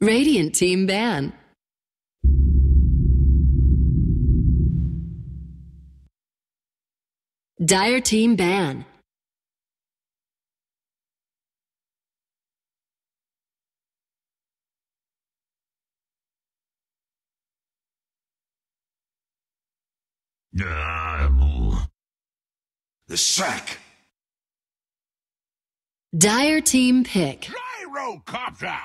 Radiant team ban. Dire team ban. The sack. Dire team pick. Gyrocopter.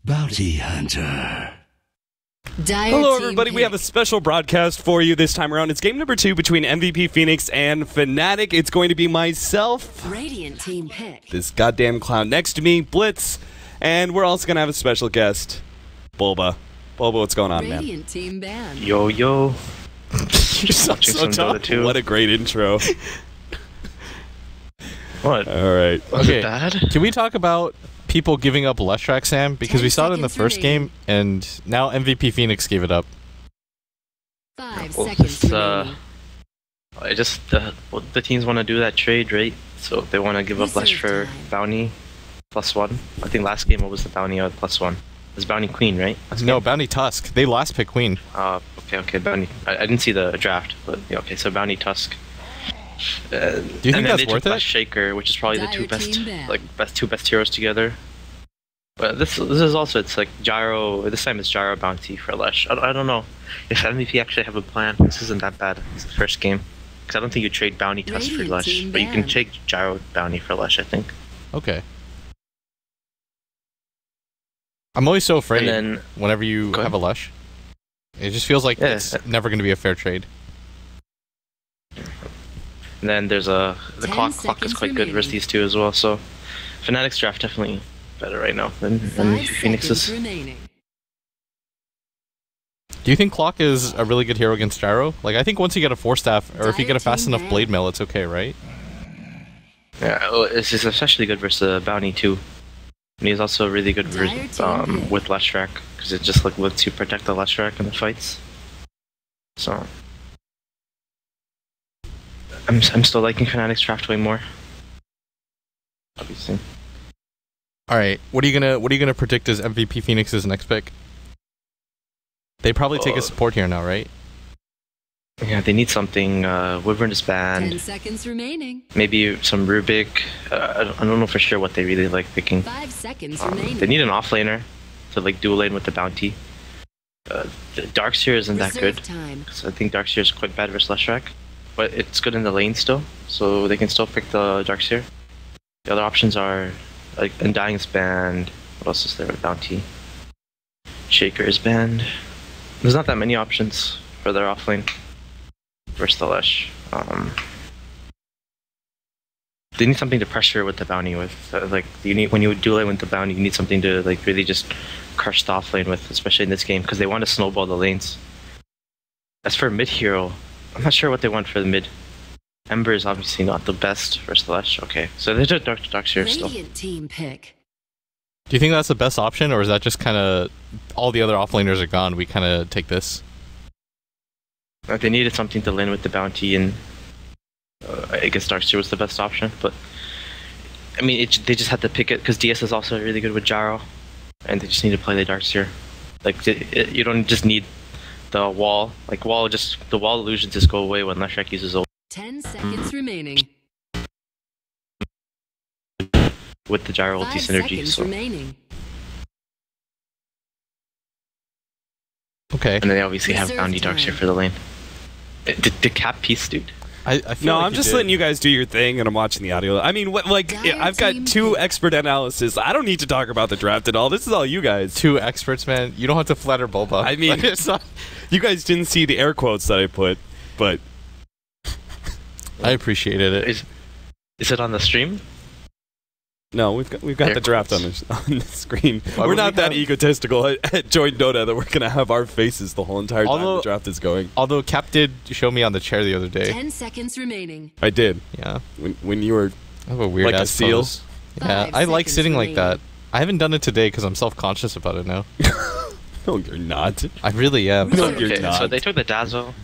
Bounty hunter. Dire Hello, team everybody. pick. We have a special broadcast for you this time around. It's game number 2 between MVP Phoenix and Fnatic. It's going to be myself, Radiant team pick. this goddamn clown next to me, Blitz, and we're also going to have a special guest, Bulba. Bulba, what's going on, man? Radiant team ban. Yo, yo. You sound watching so some tough. Dota 2. What a great intro. What? All right. Was Okay. it bad? Can we talk about people giving up Lush Track, Sam? Because 10 we saw it in the seconds first remaining. game, and now MVP Phoenix gave it up. 5 Well, seconds just, remaining. I just, well, the teams want to do that trade, right? So they want to give up Lush for Reserve time. Bounty +1. I think last game, what was the Bounty +1? It was Bounty Queen, right? No, Bounty Tusk. They last pick Queen. Okay, Bounty. I didn't see the draft, but yeah, okay, so Bounty Tusk. Do you and think then that's they worth took it? Lush Shaker, which is probably the Dire two best, team ban. two best heroes together. But this is also, it's like Gyro. This time it's Gyro Bounty for Lush. I don't know if MVP actually have a plan. This isn't that bad. It's the first game. Because I don't think you trade Bounty Tusk for Radiant Lush, team but you can ban. trade Gyro Bounty for Lush, I think. Okay. I'm always so afraid And then whenever you Go ahead. have a Lush. It just feels like Yeah. it's never going to be a fair trade. And then there's the 10 clock is seconds quite good versus remaining. these two as well. So Fnatic's draft definitely better right now than 5 Phoenix's. seconds remaining. Do you think Clock is a really good hero against Gyro? Like, I think once you get a 4-staff, or if you get a fast Dire enough team blade ban. mill, it's okay, right? Yeah, well, it's especially good versus Bounty too. And he's also really good Dire team pick. with Lush Track because it just like lets you protect the Lush Track in the fights. So I'm still liking Fnatic's draft way more. Obviously. All right, what are you gonna predict as MVP Phoenix's next pick? They probably take a support here now, right? Yeah, they need something. Wyvern is 10 banned. seconds remaining. Maybe some Rubik. I don't know for sure what they really like picking. 5 seconds remaining. They need an offlaner to like dual lane with the Bounty. The Darkseer isn't that Reserve good. time. So I think Darkseer is quite bad versus Lush Track, but it's good in the lane still, so they can still pick the Darkseer. The other options are like Undying's banned. What else is there with Bounty? Shaker is banned. There's not that many options for their offlane versus the Lush. They need something to pressure with the Bounty with. Like you need when you dual lane with the Bounty, you need something to like really just crush the offlane with, especially in this game because they want to snowball the lanes. As for mid hero, I'm not sure what they want for the mid. Ember is obviously not the best versus the Lush. Okay, so they took Darkseer still. Radiant team pick. Do you think that's the best option, or is that just kind of all the other offlaners are gone? We kind of take this. They needed something to lane with the Bounty, and I guess Darkseer was the best option. But I mean, they just had to pick it because DS is also really good with Gyro, and they just need to play the Darkseer. Like you don't just need the wall. Like the wall illusions just go away when Lush Track uses ult 10 seconds remaining. with the Gyro 5 ulti synergy. seconds So. remaining. Okay. And then they obviously have Reserve Bounty time. Darkseer for the lane. The cap piece, dude. I feel No, like I'm just letting you guys do your thing, and I'm watching the audio. I mean, Dire I've got team 2 pick. expert analysis. I don't need to talk about the draft at all. This is all you guys. 2 experts, man. You don't have to flatter Bulba. I mean, Like, it's not- you guys didn't see the air quotes that I put, but I appreciated it. Is it on the stream? no, we've got Air the draft on quotes. the screen. Why We're would not we that have- egotistical at Join Dota that we're gonna have our faces the whole entire time Although- the draft is going. Although Cap did show me on the chair the other day. 10 seconds remaining. I did Yeah. when you were I have a weird like a ass seal. pose. Yeah, 5 I like seconds sitting like remaining. that. I haven't done it today because I'm self-conscious about it now. No, you're not. I really am. No, Reserve you're Okay, not. so they took the Dazzle.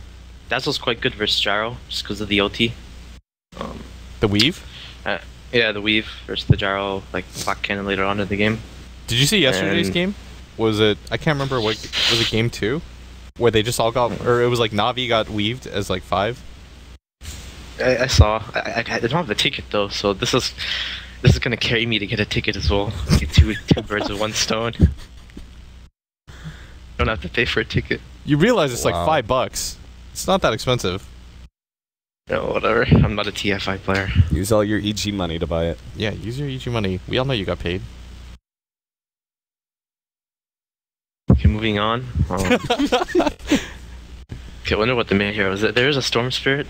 Dazzle's quite good versus Gyro, just because of the OT. The weave? Yeah, the weave versus the Gyro, like Black Cannon later on in the game. Did you see yesterday's And- game? Was it? I can't remember what was it. Game 2, where they just all got, or it was like Navi got weaved as like 5. I saw. I don't have the ticket though, so this is gonna carry me to get a ticket as well. Get two birds with one stone. Don't have to pay for a ticket. You realize it's Wow. like $5. It's not that expensive. No, whatever. I'm not a TFI player. Use all your EG money to buy it. Yeah, use your EG money. We all know you got paid. Okay, moving on. Okay, I wonder what the main hero is. There is a Storm Spirit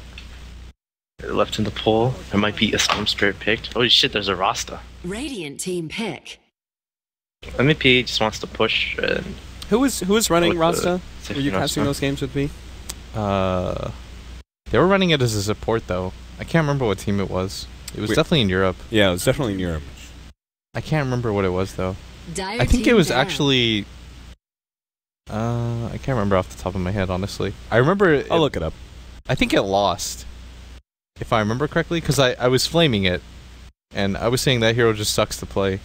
left in the pool. There might be a Storm Spirit picked. Holy shit, there's a Rasta. Radiant team pick. MVP just wants to push. And Who was running With the- Rasta? Were you casting those games with me? They were running it as a support though. I can't remember what team it was. It was definitely in Europe. Yeah, it was definitely in Europe. I can't remember what it was though. Dire I think team it was down. actually. I can't remember off the top of my head, honestly. I remember. I'll look it up. I think it lost, if I remember correctly, because I was flaming it, and I was saying that hero just sucks to play.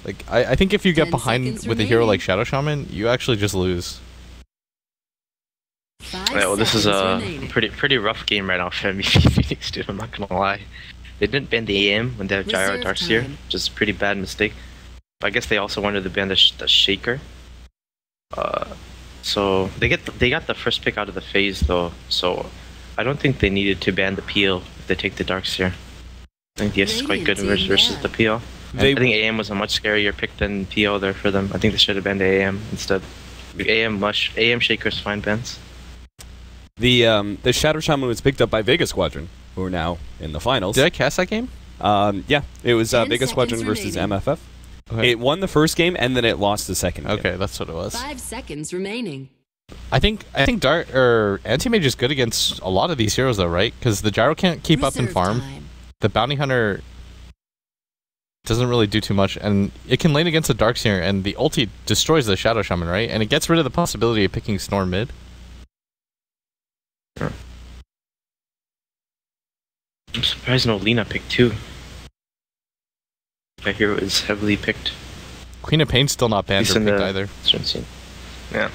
Like I think if you get 10 behind seconds with a hero remaining. like Shadow Shaman, you actually just lose. 5 Yeah, well, this is seconds a remaining. pretty rough game right now for MVP Phoenix, dude. I'm not gonna lie. They didn't ban the AM when they have Gyro Reserve Darkseer, time. which is a pretty bad mistake. But I guess they also wanted to ban the Shaker. So they got the first pick out of the phase though. So I don't think they needed to ban the PL if they take the Darkseer. I think DS is quite good Radiant team versus down. the PL. They- I think AM was a much scarier pick than PL there for them. I think they should have banned the AM instead. AM Shaker's fine bans. The Shadow Shaman was picked up by Vega Squadron, who are now in the finals. Did I cast that game? Yeah, it was 10 Vega Squadron seconds versus remaining. MFF. Okay. It won the first game and then it lost the second game. Okay, that's what it was. 5 seconds remaining. I think Dark or Anti-Mage is good against a lot of these heroes though, right? Because the Gyro can't keep up in Reserve farm. time. The Bounty Hunter doesn't really do too much, and it can lane against the Darkseer, and the ulti destroys the Shadow Shaman, right? And it gets rid of the possibility of picking Storm mid. I'm surprised no Lina picked too. That hero is heavily picked. Queen of Pain's still not banned He's or in picked the- either. Yeah.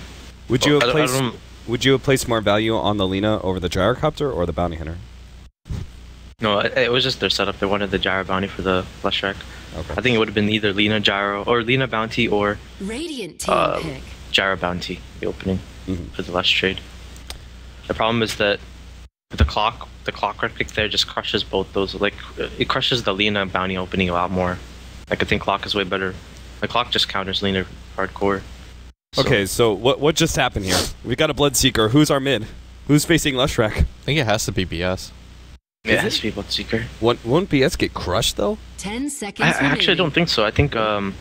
Would you Well, have I placed don't- Would you have placed more value on the Lina over the Gyrocopter or the Bounty Hunter? No, it was just their setup. They wanted the Gyro Bounty for the Flesh Rack. Okay. I think it would have been either Lina Gyro or Lina Bounty or Radiant team pick. Gyro Bounty, the opening Mhm. for the last trade. The problem is that the clockwork pick there just crushes both those. Like, it crushes the Lina Bounty opening a lot more. Like, I think Clock is way better. The Clock just counters Lina hardcore. So- Okay, so what just happened here? We got a Bloodseeker. Who's our mid? Who's facing Lushrak? I think it has to be BS. Yeah, it has to be Bloodseeker. Won't BS get crushed though? 10 seconds I remaining. actually don't think so. I think the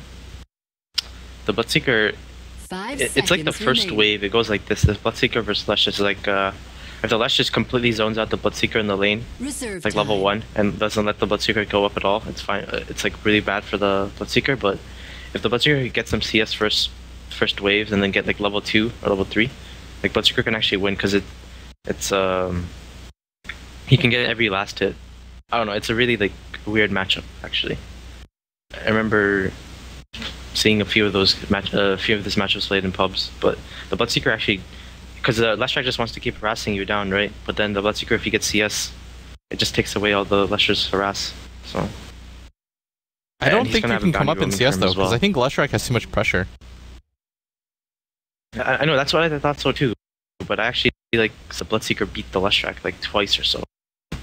Bloodseeker, 5 it's like the seconds first remaining. wave. It goes like this. The Bloodseeker versus Lush is like if the Lush just completely zones out the Bloodseeker in the lane, Reserve like level time. 1, and doesn't let the Bloodseeker go up at all, it's fine. It's like really bad for the Bloodseeker, but if the Bloodseeker gets some CS first waves and then get like level 2 or level 3, like Bloodseeker can actually win because it's he can get every last hit. I don't know, it's a really like weird matchup actually. I remember seeing a few of this matchups played in pubs, but the Bloodseeker actually, because the Leshrac just wants to keep harassing you down, right? But then the Bloodseeker, if you get CS, it just takes away all the Lesher's harass. So I don't and he's think gonna you have a can come bounty up in roaming CS for him though, as because well. I think Leshrac has too much pressure. I know, that's what I thought so too. But I actually like the Bloodseeker beat the Leshrac like twice or so.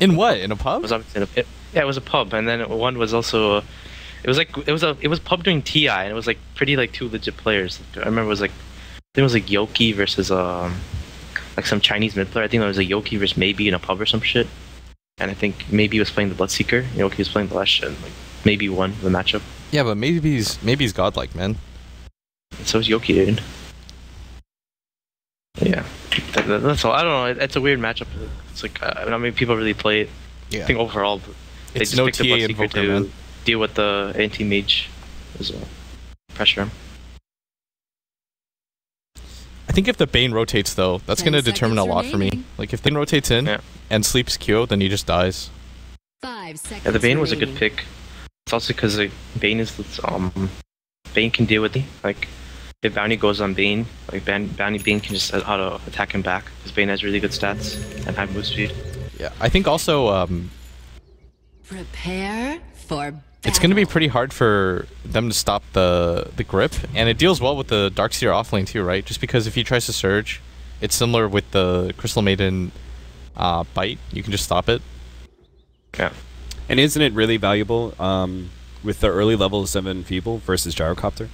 In what? In a It pub? was obviously it was a pub, and then one was also it was pub doing TI, and it was like pretty like two legit players. I remember it was like I think it was like Yoki versus like some Chinese mid player. I think it was a Yoki versus maybe in a pub or some shit. And I think maybe was playing the Bloodseeker, Yoki was playing the Lesh, and like maybe won the matchup. Yeah, but maybe he's godlike, man. And so is Yoki, dude. Yeah, that's all. I don't know. It's a weird matchup. It's like I mean, people really play it. Yeah. I think overall, they It's just no picked the TA Bloodseeker invoker, to man. deal with the anti-mage as well. Pressure him. I think if the Bane rotates though, that's 10 going to determine a seconds lot for me. remaining. Like if Bane rotates in Yeah. and sleeps Q, then he just dies. 5 seconds Yeah, the Bane was a good remaining. pick. It's also because Bane is Bane can deal with it. Like, if Bounty goes on Bane, like Bounty Bane can just auto attack him back because Bane has really good stats and high move speed. Yeah, I think also Prepare for it's going to be battle. pretty hard for them to stop the grip, and it deals well with the Darkseer offlane too, right? Just because if he tries to surge, it's similar with the Crystal Maiden bite. You can just stop it. Yeah. And isn't it really valuable with the early levels of Enfeeble versus Gyrocopter?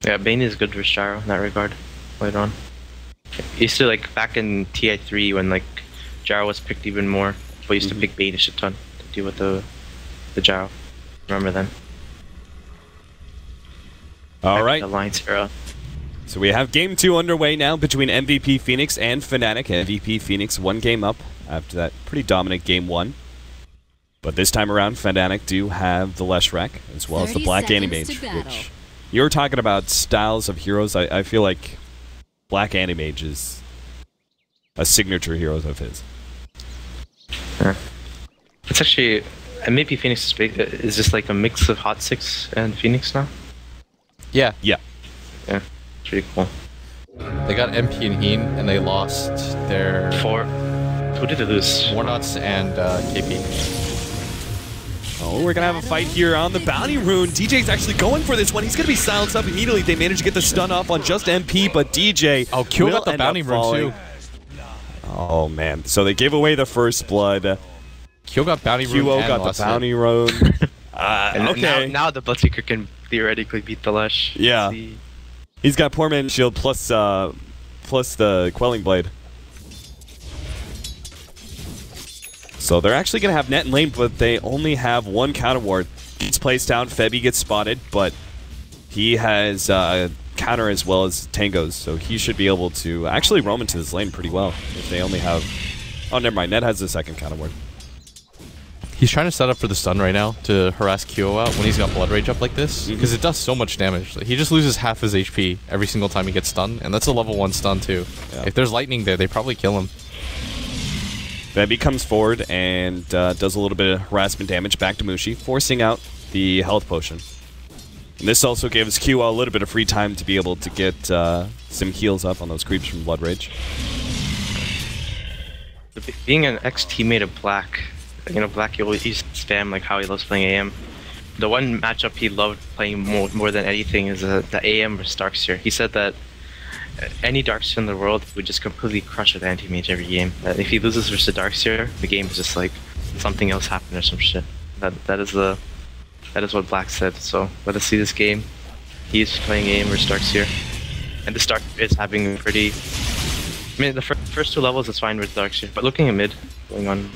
Yeah, Bane is good for Gyro in that regard. Later on, used to like back in TI3 when like Gyro was picked even more. But used to pick Bane a shit ton to deal with the Gyro. Remember then? All right. Alliance era. So we have game 2 underway now between MVP Phoenix and Fnatic. MVP Phoenix 1 game up after that pretty dominant game 1. But this time around, Fnatic do have the Leshrac as well as the 30 Black seconds Animage, to battle. which you were talking about styles of heroes. I feel like Black Animage is a signature hero of his. Yeah. It's actually MVP Phoenix is just like a mix of Hot 6 and Phoenix now. Yeah, Yeah. Yeah, it's pretty cool. they got MP and Heen, and they lost their Who did they lose? Warnots and KP. Oh, we're going to have a fight here on the Bounty Rune. DJ's actually going for this one. He's going to be silenced up immediately. They managed to get the stun off on just MP, but DJ Oh, Q will got the end up Bounty Rune falling. too. Oh, man. So they gave away the first blood. Q got Bounty Rune QO and got lost the it. Bounty Rune. And Okay. now the Bloodseeker can theoretically beat the Lesh. Yeah. He's got Poor Man's Shield plus the Quelling Blade. So they're actually going to have net and lane, but they only have one counter ward. He's placed down, Febby gets spotted, but he has counter as well as Tango's, so he should be able to actually roam into this lane pretty well if they only have... Oh, never mind. Net has the second counter ward. He's trying to set up for the stun right now to harass QO out when he's got Blood Rage up like this, because it does so much damage. Like, he just loses half his HP every single time he gets stunned, and that's a level 1 stun too. Yeah. If there's lightning there, they probably kill him. Febby comes forward and does a little bit of harassment damage back to Mushi, forcing out the health potion. And this also gives QO a little bit of free time to be able to get some heals up on those creeps from Blood Rage. Being an ex-teammate of Black, you know, Black, he always used to spam like how he loves playing AM. The one matchup he loved playing more than anything is the AM versus Darkseer. He said that any Darkseer in the world would just completely crush with anti-mage every game. That if he loses versus Darkseer, the game is just like something else happened or some shit. That is what Black said. So let us see this game. He's playing AM versus Darkseer, and this Darkseer is having a pretty. I mean, the first 2 levels is fine with Darkseer, but looking at mid, going on.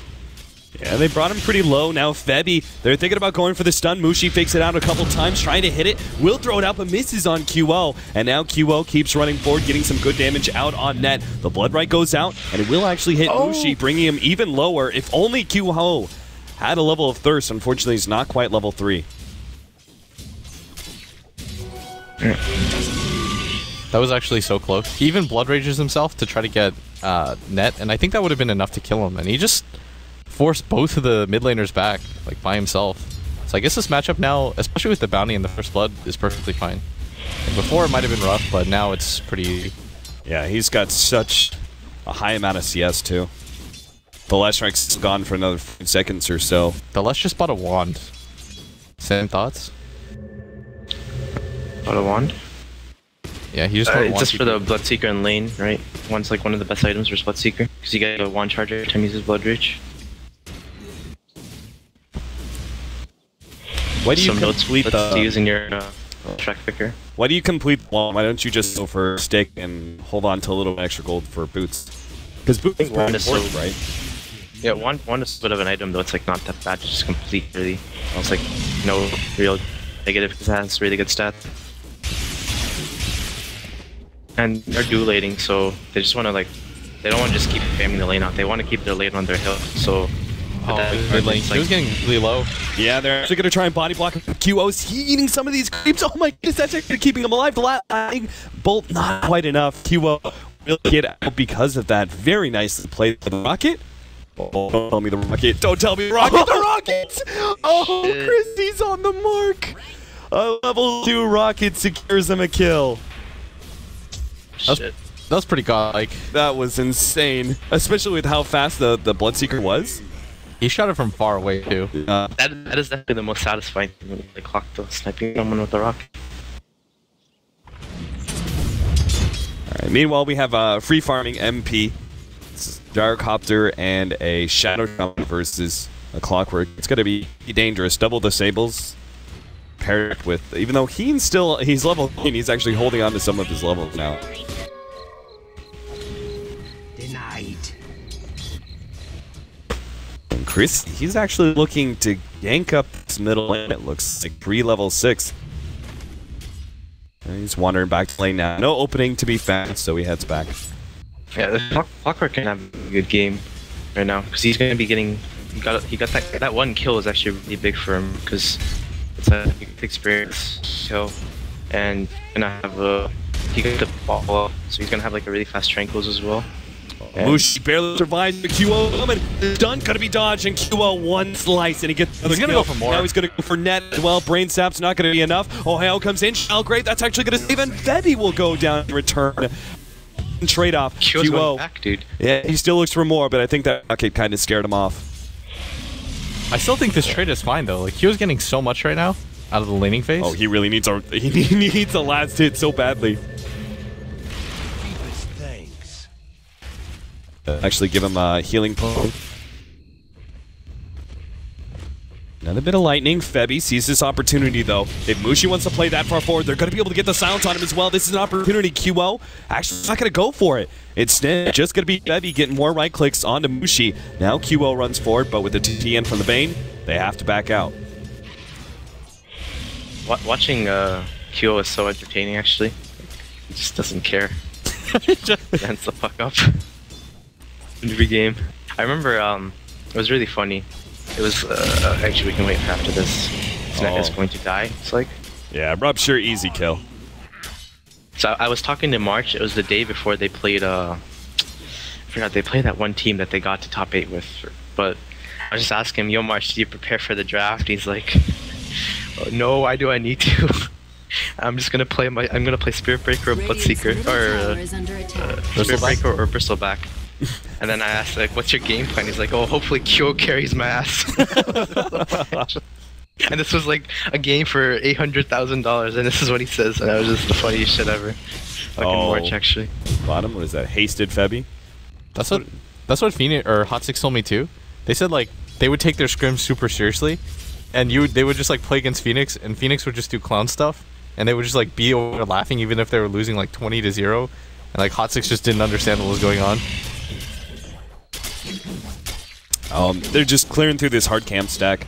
Yeah, they brought him pretty low. Now Febby, they're thinking about going for the stun. Mushi fakes it out a couple times, trying to hit it. Will throw it out, but misses on QO. And now QO keeps running forward, getting some good damage out on net. The Blood Right goes out, and it will actually hit Mushi, bringing him even lower. If only QO had a level of Thirst. Unfortunately, he's not quite level 3. That was actually so close. He even Blood Rages himself to try to get net, and I think that would have been enough to kill him. And he just forced both of the mid laners back, like, by himself. So I guess this matchup now, especially with the bounty and the first blood, is perfectly fine. And before it might have been rough, but now it's pretty easy. Yeah, he's got such a high amount of CS, too. The Leshrac's gone for another 5 seconds or so. The Lesh just bought a wand. Same thoughts? Got a wand? Yeah, he just bought a wand. It's just for the Bloodseeker in lane, right? One's like one of the best items for Bloodseeker, because you get a wand charger every time he uses Blood Rage. Why do you Some notes complete to use the... in your track picker. Why do you complete the wall? Why don't you just go for stick and hold on to a little extra gold for boots? Because boots is wand pretty is so- important, right? Yeah, wand is a bit of an item though. It's like not that bad to just complete really. It's like no real negative because it has really good stats. And they're duelating, so they just want to like, they don't want to just keep spamming the lane out. They want to keep their lane on their hill. So Oh, mid lane. He was getting really low. Yeah, they're actually going to try and body block QO's eating some of these creeps. Oh my goodness, that's actually keeping him alive. The last bolt, not quite enough. QO will get out because of that. Very nicely played the rocket. Oh, don't tell me the rocket. Don't tell me the rocket. The rocket! Oh, Chrissy's on the mark. A level 2 rocket secures him a kill. Shit. That was pretty godlike. That was insane, especially with how fast the Bloodseeker was. He shot it from far away too. That is definitely the most satisfying thing when they clock the sniping someone with the rocket. Alright, meanwhile, we have free farming MP, Gyrocopter, and a Shadow Jump versus a Clockwork. It's going to be dangerous. Double disables paired with, even though he's level 9, he's actually holding on to some of his levels now. Denied. And Chris, he's actually looking to gank up this middle lane. It looks like 3 level 6. And he's wandering back to lane now. No opening to be found, so he heads back. Yeah, the Clockwork can have a good game right now because he's gonna be getting. He got that one kill is actually really big for him because it's a big experience kill, and gonna have he got the ball up, so he's gonna have like a really fast tranquils as well. Mushi barely survives the QO moment. Stun gonna be dodged, and QO one slice, and he gets another He's gonna kill. go for more. Now he's gonna go for net as well. Brain sap's not gonna be enough. Ohio comes in. Shell great. That's actually gonna save, and Febby will go down in return. Trade off. QO's QO. going back, dude. Yeah, he still looks for more, but I think that rocket kind of scared him off. I still think this trade is fine though. Like he was getting so much right now out of the laning phase. Oh, he really needs a last hit so badly. Thanks. Actually give him a healing potion. Another bit of lightning. Febby sees this opportunity, though. If Mushi wants to play that far forward, they're going to be able to get the silence on him as well. This is an opportunity. QO actually not going to go for it. It's just going to be Febby getting more right clicks onto Mushi. Now QO runs forward, but with the TN from the Bane, they have to back out. Watching QO is so entertaining, actually. He just doesn't care. Stands the fuck up. In every game. I remember it was really funny. It was actually we can wait after this. Fnatic is going to die. It's like Yeah, Rupture easy kill. so. I was talking to March. It was the day before they played. I forgot they played that one team that they got to top 8 with. But I was just asking him, "Yo, March, did you prepare for the draft?" He's like, oh, "No, why do I need to? I'm just gonna play I'm gonna play Spirit Breaker or Bloodseeker or Spirit Breaker or Bristleback." And then I asked, like, what's your game plan? He's like, oh, hopefully Kyo carries my ass. And this was like a game for $800,000, and this is what he says, and that was just the funniest shit ever. Fucking March, actually. Bottom, what is that? Hasted Febby? That's what Phoenix or Hot Six told me too. They said like they would take their scrims super seriously, and they would just like play against Phoenix, and Phoenix would just do clown stuff, and they would just like be over laughing even if they were losing like 20-0, and like Hot Six just didn't understand what was going on. They're just clearing through this hard camp stack.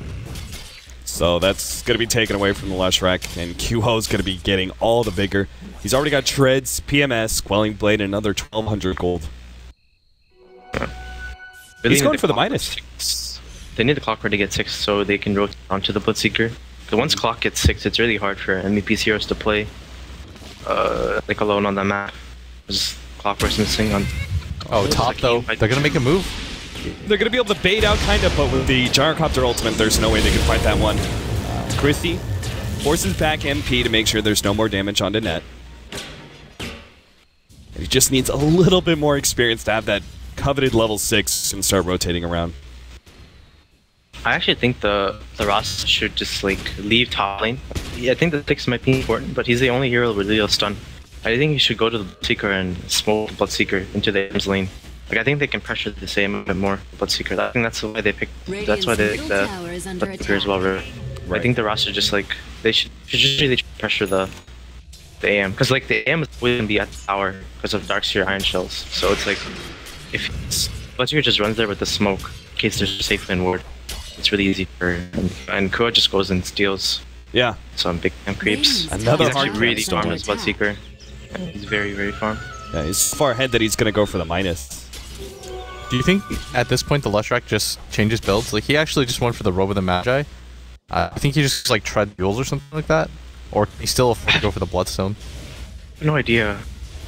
So that's going to be taken away from the Leshrac, and QO's going to be getting all the vigor. He's already got Treads, PMS, Quelling Blade, and another 1,200 gold. He's going for the minus. They need the Clockwork to get 6 so they can rotate onto the Bloodseeker. Because once Clock gets 6, it's really hard for MVP's heroes to play like alone on that map. Because Clockwork's missing on... Oh, top though. They're going to make a move. They're going to be able to bait out, kind of, but with the Gyrocopter ultimate, there's no way they can fight that one. Christie forces back MP to make sure there's no more damage onto net. And he just needs a little bit more experience to have that coveted level 6 and start rotating around. I actually think the Ross should just like leave top lane. Yeah, I think the 6 might be important, but he's the only hero with real stun. I think he should go to the Bloodseeker and smoke the Bloodseeker into the Ames lane. Like, I think they can pressure the same a bit more, Bloodseeker. I think that's why they picked. That's why they picked the Bloodseeker as well. Right. I think the roster just like they should just really pressure the AM, because like the AM is always gonna be at the tower because of Darkseer Iron Shells. So it's like if Bloodseeker just runs there with the smoke in case there's a safe lane ward, it's really easy for and Kua just goes and steals. Yeah. Some big camp creeps. Another He's hard actually really storm. farmed as Bloodseeker. He's very farmed. Yeah, he's so far ahead that he's going to go for the minus. Do you think at this point the Leshrac just changes builds? Like he actually just went for the Robe of the Magi. I think he just like tried duels or something like that, or he still afford to go for the Bloodstone. I have no idea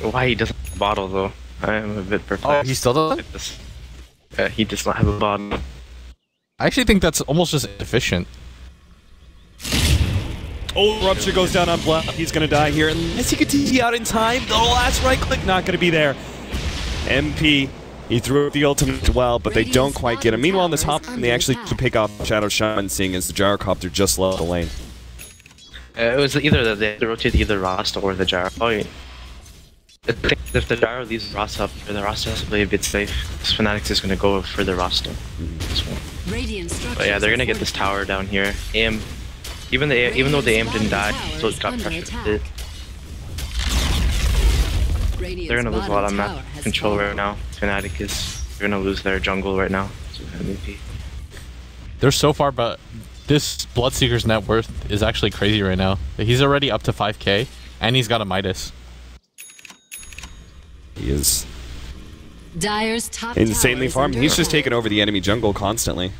why he doesn't have a bottle though. I am a bit perplexed. Oh, he still doesn't? He does not have a bottle. I actually think that's almost just inefficient. Oh, Rupture goes down on Black. He's going to die here. Unless he could TP out in time. The last right click not going to be there. MP, he threw the ultimate well, but they don't quite get him. Meanwhile, in the top lane, they actually pick off Shadow Shaman, seeing as the Gyrocopter just left the lane. It was either that they rotate either Rasta or the Gyro. Oh, yeah. I think if the Gyro leaves Rasta up, the Rasta has to play a bit safe. This Fnatic is going to go for the Rasta. But yeah, they're going to get this tower down here. AM, even though the AM didn't die, still got pressured. They're gonna lose a lot of map control right now. Fnatic is gonna lose their jungle right now. So MVP. They're so far, but this Bloodseeker's net worth is actually crazy right now. He's already up to 5k, and he's got a Midas. He is Dire's top insanely farmed. He's just taking over the enemy jungle constantly.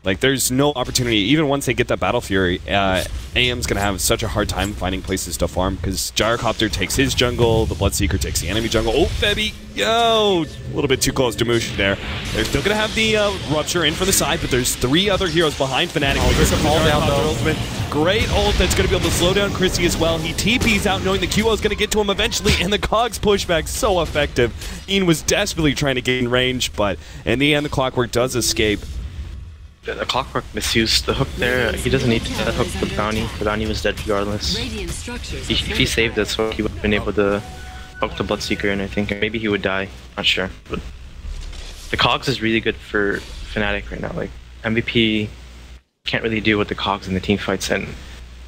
Like, there's no opportunity. Even once they get that Battle Fury, AM's going to have such a hard time finding places to farm because Gyrocopter takes his jungle, the Bloodseeker takes the enemy jungle. Oh, Febby! Yo! A little bit too close to Mushi there. They're still going to have the Rupture in for the side, but there's 3 other heroes behind Fnatic. Oh, there's a fall down, though. Ultimate. Great ult that's going to be able to slow down Chrissy as well. He TP's out knowing the QO is going to get to him eventually, and the Cogs pushback so effective. Ian was desperately trying to gain range, but in the end, the Clockwork does escape. The Clockwork misused the hook there. He doesn't need to hook the bounty. The bounty was dead regardless. If he saved it, so he would have been able to hook the Bloodseeker, and I think maybe he would die. Not sure. But the Cogs is really good for Fnatic right now. Like, MVP can't really deal with the Cogs in the team fights, and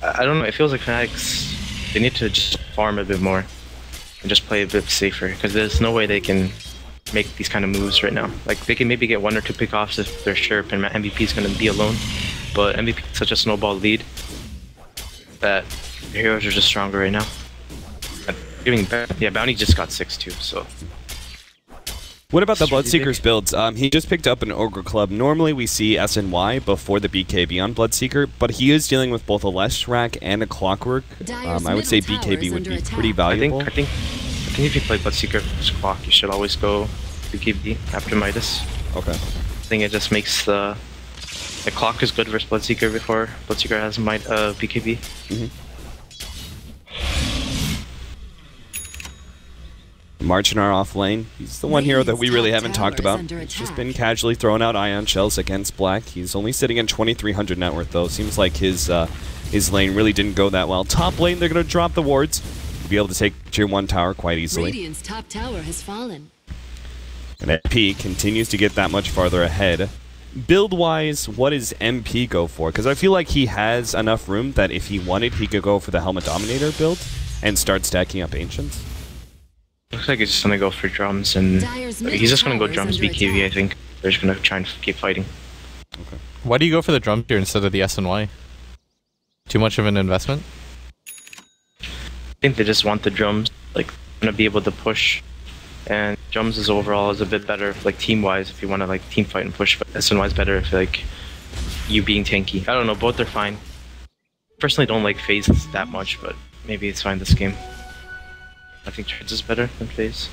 I don't know. It feels like Fnatic's, they need to just farm a bit more and just play a bit safer, because there's no way they can make these kind of moves right now. Like, they can maybe get 1 or 2 pickoffs if they're sure, and MVP is going to be alone. But MVP is such a snowball lead that the heroes are just stronger right now. Yeah, Bounty just got 6 too, so. What about the Bloodseeker's builds? He just picked up an Ogre Club. Normally we see SNY before the BKB on Bloodseeker, but he is dealing with both a Leshrac and a Clockwork. I would say BKB would be pretty valuable. I think if you play Bloodseeker versus Clock, you should always go BKB after Midas. Okay. I think it just makes the Clock is good versus Bloodseeker before Bloodseeker has BKB. Marchinar off lane. He's the one hero that we really haven't talked about. He's just been casually throwing out Ion Shells against Black. He's only sitting in 2,300 net worth though. Seems like his lane really didn't go that well. Top lane, they're going to drop the wards. Be able to take tier 1 tower quite easily. Radiant's top tower has fallen. And MP continues to get that much farther ahead. Build-wise, what does MP go for? Because I feel like he has enough room that if he wanted, he could go for the Helmet Dominator build and start stacking up Ancients. Looks like he's just going to go for drums, and he's just going to go drums BKB, I think. They're just going to try and keep fighting. Okay. Why do you go for the drums here instead of the SNY? Too much of an investment? I think they just want the drums, like, gonna be able to push, and drums is overall is a bit better, like, team-wise, if you want to, like, team fight and push, but SNY is better if, like, you being tanky. I don't know, both are fine. Personally don't like FaZe that much, but maybe it's fine this game. I think Trades is better than FaZe.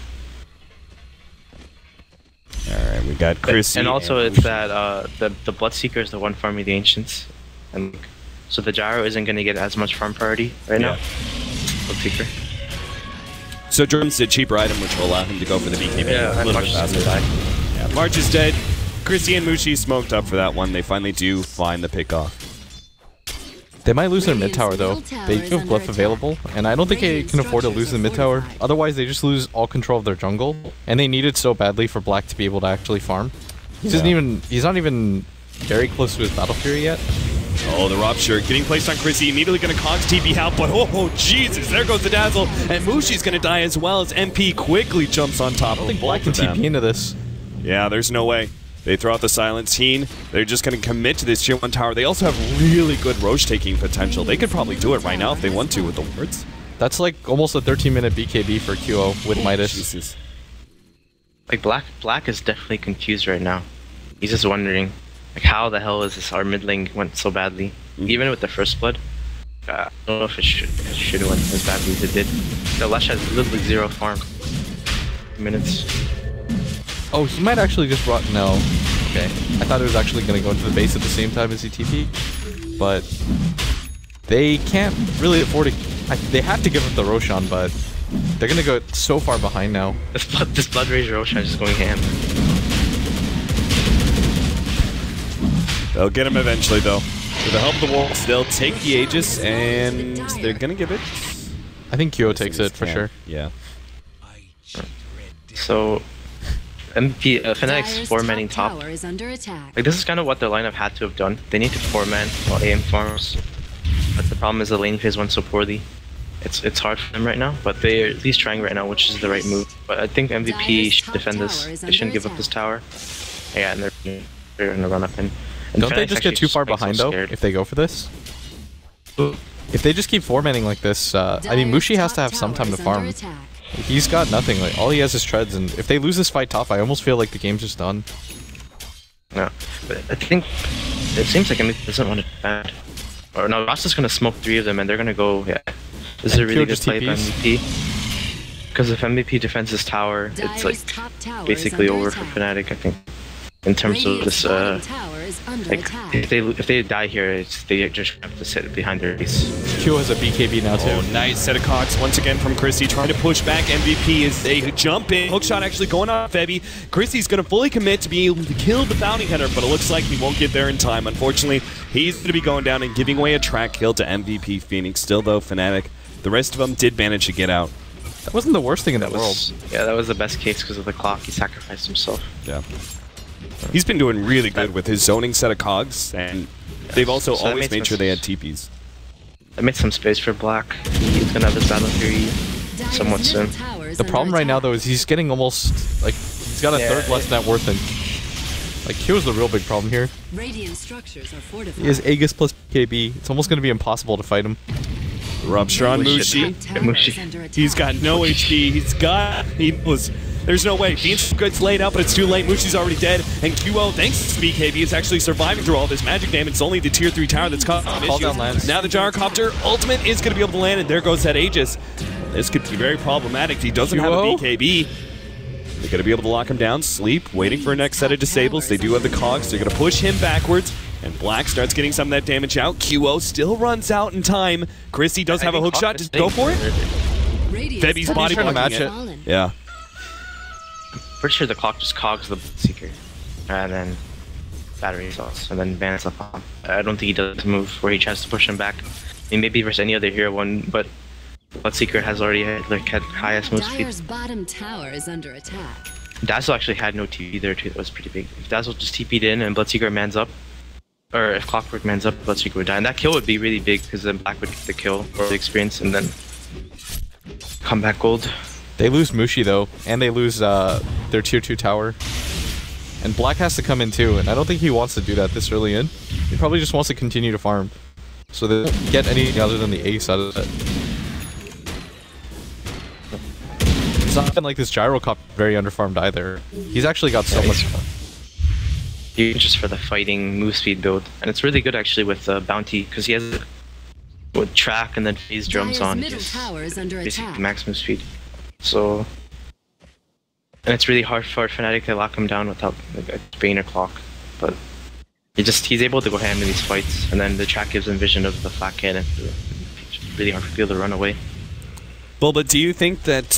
Alright, we got Chrissy. And also it's that, the Bloodseeker is the one farming the Ancients, and so the Gyro isn't gonna get as much farm priority right now. Bloodseeker. So Drum's a cheaper item, which will allow him to go for the BKB a little bit faster. Yeah, March is dead. Chrissy and Mushi smoked up for that one. They finally do find the pickoff. They might lose their mid tower though. They do have Glyph available, and I don't think they can afford to lose the mid tower. Otherwise, they just lose all control of their jungle, and they need it so badly for Black to be able to actually farm. He's not even very close to his Battle Fury yet. Oh, the Rupture getting placed on Chrissy, immediately going to Cogs TP out, but oh, Jesus, there goes the Dazzle, and Mushi's going to die as well as MP quickly jumps on top. I don't think Black can TP into this. Yeah, there's no way. They throw out the Silencing. They're just going to commit to this tier 1 tower. They also have really good Roche taking potential. They could probably do it right now if they want to with the wards. That's like almost a 13-minute BKB for QO with Midas. Jesus. Like, Black is definitely confused right now. He's just wondering, like, how the hell is this our mid lane went so badly? Even with the first blood, I don't know if it should have went as badly as it did. The Lesh has literally 0 farm. Minutes. Oh, he might actually just brought... No. Okay. I thought it was actually going to go into the base at the same time as he TP. But They can't really afford to... they have to give up the Roshan, but they're going to go so far behind now. This Blood Rage Roshan is just going ham. They'll get him eventually, though. With the help of the Wolves, they'll take the Aegis, and they're going to give it... I think Kyo takes it, for sure. Yeah. So, MVP, Fnatic's 4-manning top. Like, this is kind of what their lineup had to have done. They need to 4-man while AM farms. But the problem is the lane phase went so poorly. It's hard for them right now, but they're at least trying right now, which is the right move. But I think MVP should defend this. They shouldn't give up this tower. Yeah, and they're gonna run up in. And don't they just get too far behind, though, if they go for this? If they just keep 4-manning like this, I mean, Mushi has to have some time to farm. He's got nothing. Like, all he has is treads, and if they lose this fight top, I almost feel like the game's just done. Yeah, but I think it seems like MVP doesn't want it bad. Or no, Ross is gonna smoke 3 of them, and they're gonna go. Yeah, this is a really good play by MVP. Because if MVP defends this tower, it's like basically over for Fnatic, I think. In terms of this, like, if they die here, they just have to sit behind their base. Q has a BKB now too. Oh, nice set of cogs once again from Chrissy, trying to push back MVP as they jump in. Hookshot actually going on Febby. Chrissy's going to fully commit to being able to kill the bounty hunter, but it looks like he won't get there in time. Unfortunately, he's going to be going down and giving away a track kill to MVP Phoenix. Still though, Fnatic, the rest of them did manage to get out. That wasn't the worst thing in the world. Yeah, that was the best case because of the clock. He sacrificed himself. Yeah. He's been doing really good with his zoning set of cogs, and they've also always made sure they had TPs. I made some space for Black. He's gonna have his battle fury somewhat soon. The problem right now, though, is he's getting almost, like, he's got a third less net worth than... Like, Q is the real big problem here. He has Aegis plus KB. It's almost going to be impossible to fight him. Rupture on Mushi. He's got no HP. There's no way. Beans gets laid out, but it's too late. Mushi's already dead, and QO, thanks to BKB, is actually surviving through all this magic damage. It's only the tier 3 tower that's causing issues. Now the Gyrocopter ultimate is going to be able to land, and there goes that Aegis. This could be very problematic. He doesn't have a BKB. They're going to be able to lock him down, sleep, waiting for a next set of disables. They do have the cogs. They're going to push him backwards, and Black starts getting some of that damage out. QO still runs out in time. Chrissy does have a hook shot. Just go for it. Febby's body blocking it. Yeah. Pretty sure the clock just cogs the Seeker, and then battery results, and then bans up on. I don't think he does the move where he tries to push him back. I mean, maybe versus any other hero one, but Bloodseeker has already had highest move speed. Bottom tower is under attack. Dazzle actually had no TP there too. That was pretty big. If Dazzle just TP'd in and Bloodseeker mans up, or if Clockwork mans up, Bloodseeker would die, and that kill would be really big because then Black would get the kill or the experience, and then comeback gold. They lose Mushi though, and they lose their tier 2 tower. And Black has to come in too, and I don't think he wants to do that this early in. He probably just wants to continue to farm. So they don't get anything other than the ace out of it. It's not been like this Gyrocopter very underfarmed either. He's actually got so much fun. Just for the fighting move speed build. And it's really good actually with Bounty, because he has with track and then phase drums on. Basically max move speed. So, and it's really hard for Fnatic to lock him down without like a Bane or Clock, but he's able to go ham in these fights, and then the track gives him vision of the flat cannon. It's really hard for people to run away. Well, but do you think that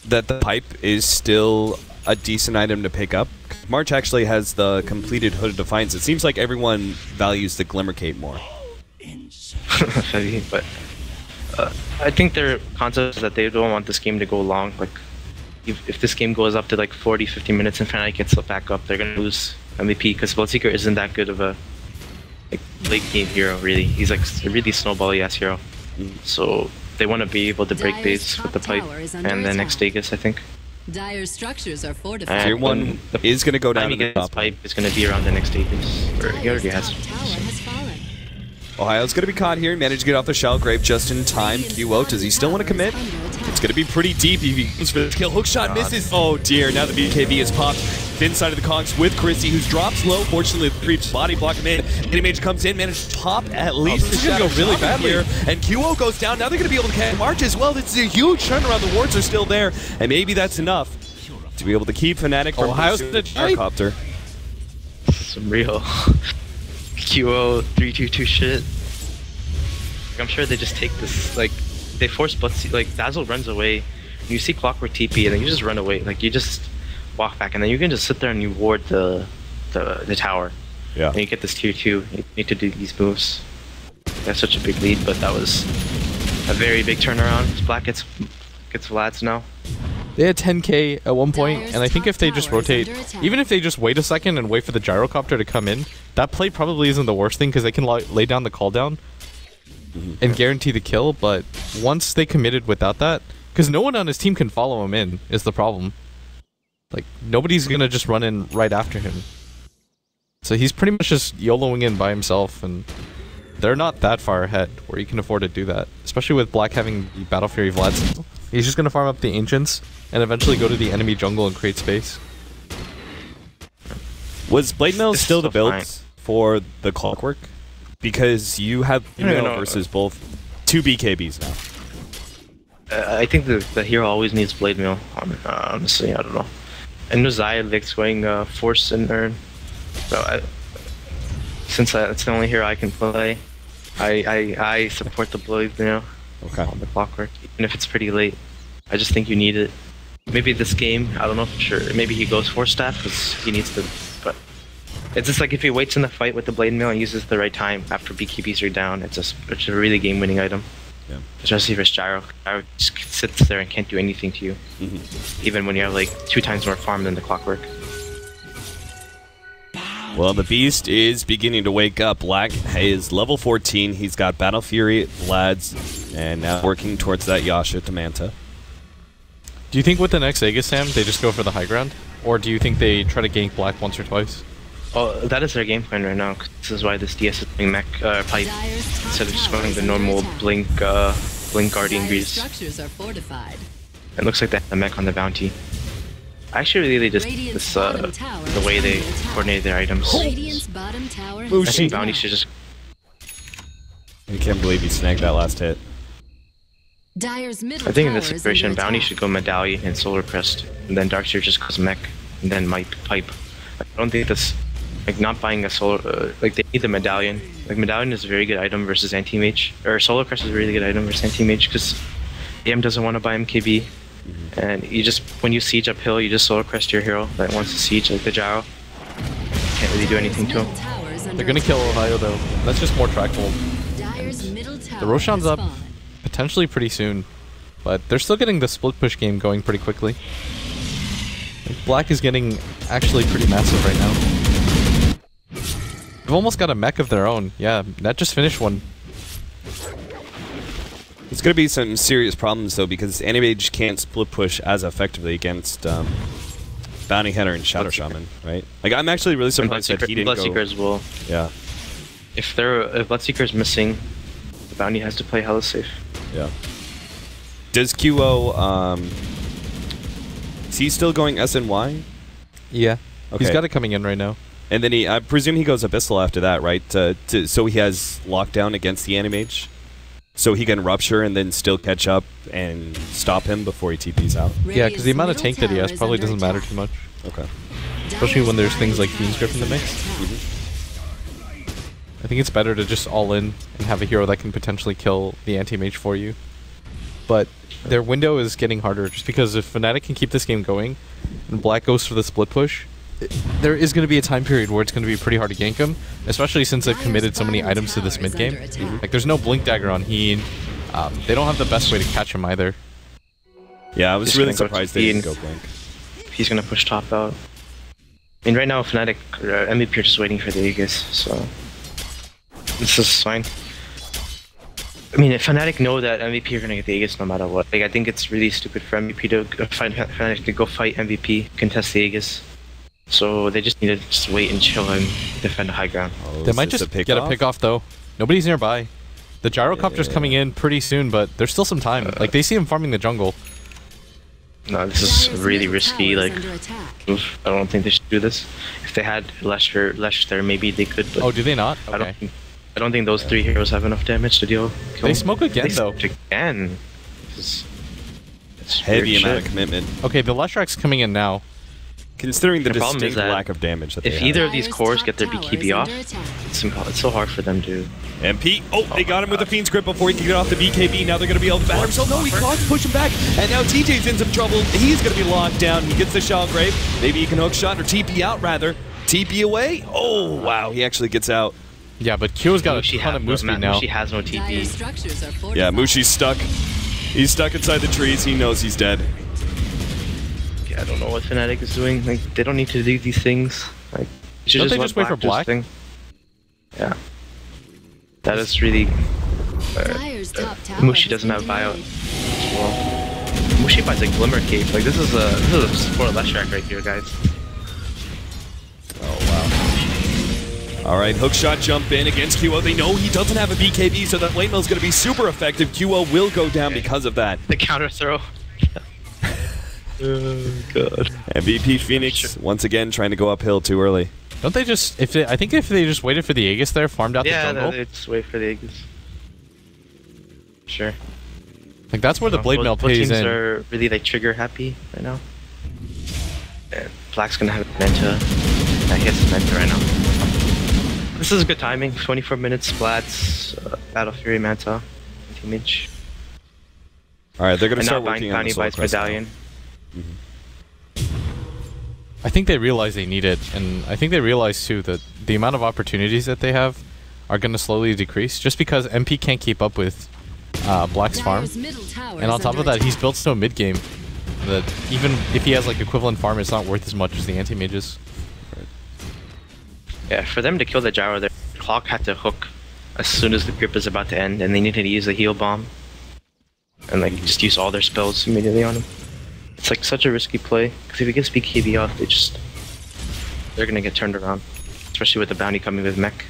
that the pipe is still a decent item to pick up? March actually has the completed Hood of Defiance. It seems like everyone values the Glimmer Cape more. But I think their concept is that they don't want this game to go long. Like, if this game goes up to like 40-50 minutes and Fnatic gets back up, they're gonna lose MVP because Bloodseeker isn't that good of a like late game hero. Really, he's like a really snowbally ass hero. So they want to be able to break base with the pipe and the next Aegis, I think. Dire structures are fortified. Tier 1 is gonna go down to the top. Pipe is gonna be around the next Aegis, or he already has. Ohio's going to be caught here. Managed to get off the Shell Grave just in time. QO, does he still want to commit? It's going to be pretty deep if he goes for the kill. Hookshot misses. Oh dear, now the BKB is popped. Thin side of the cogs with Chrissy, who's drops low. Fortunately, the creeps body block him in. Mage comes in, managed to pop at least. This is going to go really badly here. And QO goes down. Now they're going to be able to catch March as well. This is a huge turnaround. The wards are still there. And maybe that's enough to be able to keep Fnatic from Ohio's the Gyrocopter. Some real QO 3-2-2 shit. Like, I'm sure they just take this, like, they force Bloodsy, like, Dazzle runs away, you see Clockwork TP, and then you just run away. Like, you just walk back, and then you can just sit there and you ward the tower. Yeah. And you get this tier 2, you need to do these moves. That's such a big lead, but that was a very big turnaround. Black gets Vlad's now. They had 10k at one point, and I think if they just rotate, even if they just wait a second and wait for the gyrocopter to come in, that play probably isn't the worst thing because they can lay down the call down and guarantee the kill. But once they committed without that, because no one on his team can follow him in, is the problem. Like, nobody's gonna just run in right after him. So he's pretty much just YOLOing in by himself, and they're not that far ahead where you can afford to do that. Especially with Black having the Battle Fury Vlad symbol. He's just gonna farm up the Ancients and eventually go to the enemy jungle and create space. Was Blade Mail still the build fine. for the Clockwork? Because you have Mail versus both 2 BKBs now. I think the hero always needs Blade Mail, honestly, I don't know. And Nozai likes going Force and Urn. So since that's the only hero I can play, I support the Blade Mail on the Clockwork, even if it's pretty late. I just think you need it. Maybe this game, I don't know for sure. Maybe he goes Force Staff because he needs to, but it's just like if he waits in the fight with the Blade Mail and uses the right time after BKBs are down, it's a really game-winning item. Yeah. Especially versus Gyro. Gyro just sits there and can't do anything to you. Even when you have like 2 times more farm than the Clockwork. Well, the Beast is beginning to wake up. Black is level 14. He's got Battle Fury, Vlad's, and now working towards that Yasha to Manta. Do you think with the next Aegis, Sam, they just go for the high ground? Or do you think they try to gank Black once or twice? Oh, that is their game plan right now. This is why this DS is doing mech pipe instead of just going the normal blink guardian grease. It looks like they have the mech on the bounty. I actually really just the way they coordinated their items. I think bounty should just. I can't believe he snagged that last hit. I think in this situation, bounty should go medallion and solar crest, and then darkseer just goes mech, and then might pipe. I don't think this. Like, not buying a solar, like, they need the medallion. Like, medallion is a very good item versus anti-mage, or solar crest is a really good item versus anti-mage, because AM doesn't want to buy MKB, and you just, when you siege uphill, you just solar crest your hero that wants to siege, like the Gyro. Can't really do anything to him. They're gonna kill Ohio, though. That's just more track hold. The Roshan's up potentially pretty soon, but they're still getting the split push game going pretty quickly. Black is getting actually pretty massive right now. They've almost got a mech of their own. Yeah, Net just finished one. It's going to be some serious problems, though, because Anti-Mage can't split push as effectively against Bounty Hunter and Shadow Shaman, right? Like, I'm actually really surprised that he didn't go... Bloodseekers will... Yeah. If Bloodseeker's missing, the Bounty has to play hella safe. Yeah. Does QO... is he still going SNY? Yeah. Okay. He's got it coming in right now. And then I presume he goes Abyssal after that, right? So he has lockdown against the Anti-Mage? So he can Rupture and then still catch up and stop him before he TPs out? Yeah, because the amount of tank that he has probably doesn't matter too much. Okay. Especially when there's things like Fiend's Grip in the mix. I think it's better to just all in and have a hero that can potentially kill the Anti-Mage for you. But their window is getting harder, just because if Fnatic can keep this game going and Black goes for the split push, there is going to be a time period where it's going to be pretty hard to gank him, especially since they've committed so many items to this mid game. Like, there's no Blink Dagger on Heen. They don't have the best way to catch him either. Yeah, I was really surprised they didn't go Blink. He's going to push top out. I mean, right now, Fnatic, MVP are just waiting for the Aegis, so this is fine. I mean, if Fnatic know that MVP are going to get the Aegis no matter what, like, I think it's really stupid for MVP to Fnatic to go fight MVP, contest the Aegis. So they just need to just wait and chill and defend the high ground. Oh, they might just get a pick off, though. Nobody's nearby. The gyrocopter's coming in pretty soon, but there's still some time. Like, they see him farming the jungle. No, this is really risky, like, move. I don't think they should do this. If they had Lesh there, maybe they could, but... Oh, do they not? Okay. I don't think those 3 heroes have enough damage to kill. They smoke again, though. Again. It's heavy amount of commitment. Okay, the Leshrack's coming in now. Considering the distinct lack of damage that they have. If either of these cores get their BKB off, it's so hard for them to. MP, they got him with the Fiend's Grip before he can get off the BKB. Now they're going to be able to battle himself. No, he clocked, push him back. And now TJ's in some trouble. He's going to be locked down. He gets the Shell Grave. Maybe he can hook shot or TP out, rather. TP away. Oh, wow. He actually gets out. Yeah, but Kyo's got a ton of move speed now. Mushi has no TP. Yeah, Mushi's stuck. He's stuck inside the trees. He knows he's dead. Yeah, I don't know what Fnatic is doing. Like, they don't need to do these things. Like, don't they just wait for Black? Yeah. That is really... Mushi doesn't have buyout as well. Mushi buys a Glimmer Cape. Like, this is a support left track right here, guys. Oh, wow. Alright, hookshot jump in against QO. They know he doesn't have a BKB, so that lane mail is going to be super effective. QO will go down because of that. The counter throw. Oh, God. MVP Phoenix, once again, trying to go uphill too early. Don't they just... I think if they just waited for the Aegis there, farmed out the jungle... Yeah, they just wait for the Aegis. Sure. Like, that's where the Blade Mail pays teams in. are really, like, trigger happy right now. And Black's gonna have Manta. He has Manta right now. This is good timing. 24 minutes, Splats, Battle Fury, Manta, Image. Alright, they're gonna start now working on the buys Medallion. I think they realize they need it, and I think they realize too that the amount of opportunities that they have are going to slowly decrease, just because MP can't keep up with Black's farm. And on top of that, he's built so mid game that even if he has like equivalent farm, it's not worth as much as the anti-mages. Yeah, for them to kill the Gyro, their clock had to hook as soon as the grip is about to end, and they needed to use the heal bomb and like just use all their spells immediately on him. It's like such a risky play, because if he gets BKB off, they're gonna get turned around. Especially with the bounty coming with mech.